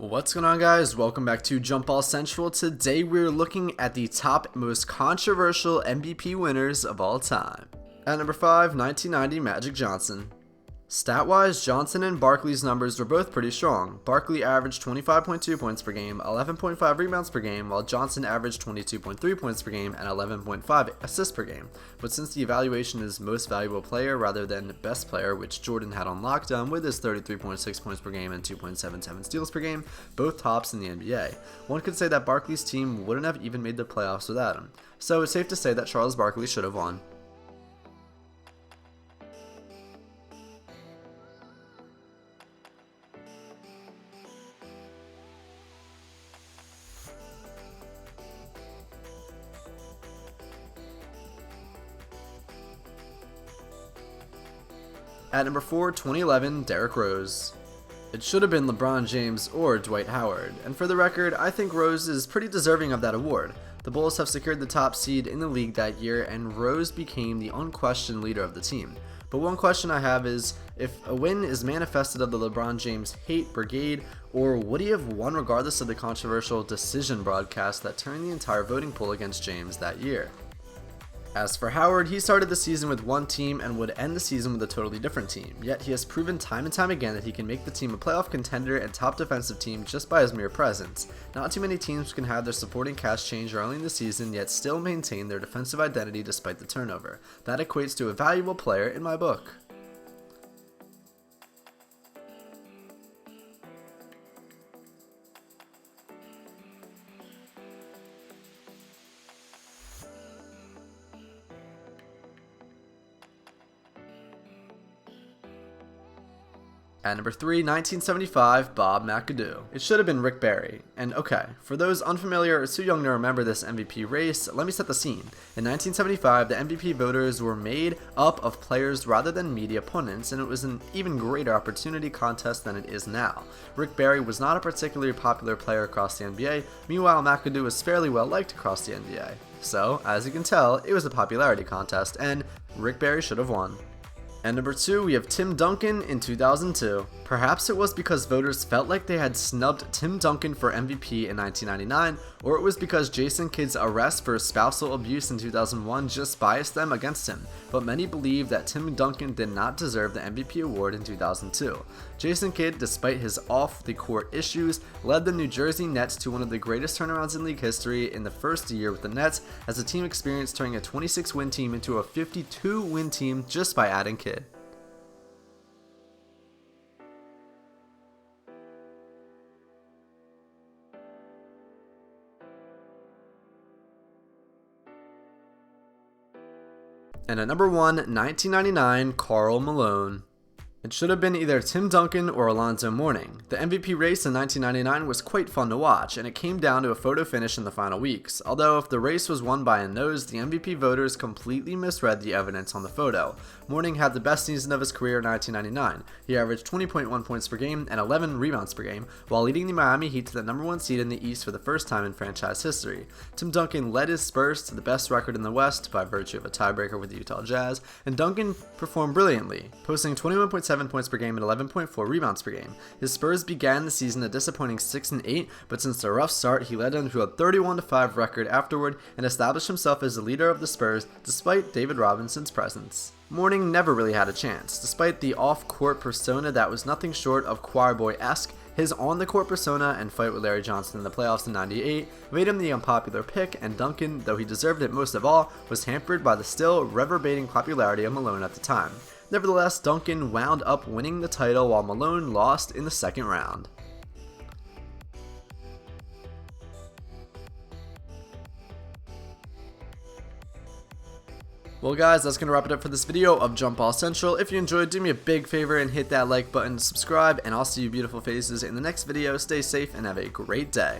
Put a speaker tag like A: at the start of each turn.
A: What's going on, guys? Welcome back to Jump Ball Central. Today we're looking at the top most controversial MVP winners of all time. At number 5, 1990 Magic Johnson. Stat-wise, Johnson and Barkley's numbers were both pretty strong. Barkley averaged 25.2 points per game, 11.5 rebounds per game, while Johnson averaged 22.3 points per game and 11.5 assists per game. But since the evaluation is most valuable player rather than best player, which Jordan had on lockdown with his 33.6 points per game and 2.77 steals per game, both tops in the NBA, one could say that Barkley's team wouldn't have even made the playoffs without him. So it's safe to say that Charles Barkley should have won. At number 4, 2011, Derrick Rose. It should have been LeBron James or Dwight Howard, and for the record, I think Rose is pretty deserving of that award. The Bulls have secured the top seed in the league that year, and Rose became the unquestioned leader of the team. But one question I have is, if a win is manifested of the LeBron James hate brigade, or would he have won regardless of the controversial decision broadcast that turned the entire voting pool against James that year? As for Howard, he started the season with one team and would end the season with a totally different team, yet he has proven time and time again that he can make the team a playoff contender and top defensive team just by his mere presence. Not too many teams can have their supporting cast change early in the season yet still maintain their defensive identity despite the turnover. That equates to a valuable player in my book. At number 3, 1975, Bob McAdoo. It should have been Rick Barry. And okay, for those unfamiliar or too young to remember this MVP race, let me set the scene. In 1975, the MVP voters were made up of players rather than media opponents, and it was an even greater opportunity contest than it is now. Rick Barry was not a particularly popular player across the NBA, meanwhile McAdoo was fairly well liked across the NBA. So, as you can tell, it was a popularity contest, and Rick Barry should have won. And number 2, we have Tim Duncan in 2002. Perhaps it was because voters felt like they had snubbed Tim Duncan for MVP in 1999, or it was because Jason Kidd's arrest for spousal abuse in 2001 just biased them against him, but many believe that Tim Duncan did not deserve the MVP award in 2002. Jason Kidd, despite his off-the-court issues, led the New Jersey Nets to one of the greatest turnarounds in league history in the first year with the Nets, as the team experienced turning a 26-win team into a 52-win team just by adding Kidd. And at number 1, 1999, Karl Malone. It should have been either Tim Duncan or Alonzo Mourning. The MVP race in 1999 was quite fun to watch, and it came down to a photo finish in the final weeks. Although if the race was won by a nose, the MVP voters completely misread the evidence on the photo. Mourning had the best season of his career in 1999. He averaged 20.1 points per game and 11 rebounds per game, while leading the Miami Heat to the number 1 seed in the East for the first time in franchise history. Tim Duncan led his Spurs to the best record in the West by virtue of a tiebreaker with the Utah Jazz, and Duncan performed brilliantly, posting 21.7 points per game and 11.4 rebounds per game. His Spurs began the season a disappointing 6-8, but since the rough start, he led them to a 31-5 record afterward and established himself as the leader of the Spurs despite David Robinson's presence. Mourning never really had a chance. Despite the off-court persona that was nothing short of choir boy-esque, his on-the-court persona and fight with Larry Johnson in the playoffs in '98 made him the unpopular pick, and Duncan, though he deserved it most of all, was hampered by the still reverberating popularity of Malone at the time. Nevertheless, Duncan wound up winning the title while Malone lost in the second round. Well guys, that's going to wrap it up for this video of Jump Ball Central. If you enjoyed, do me a big favor and hit that like button, subscribe, and I'll see you beautiful faces in the next video. Stay safe and have a great day.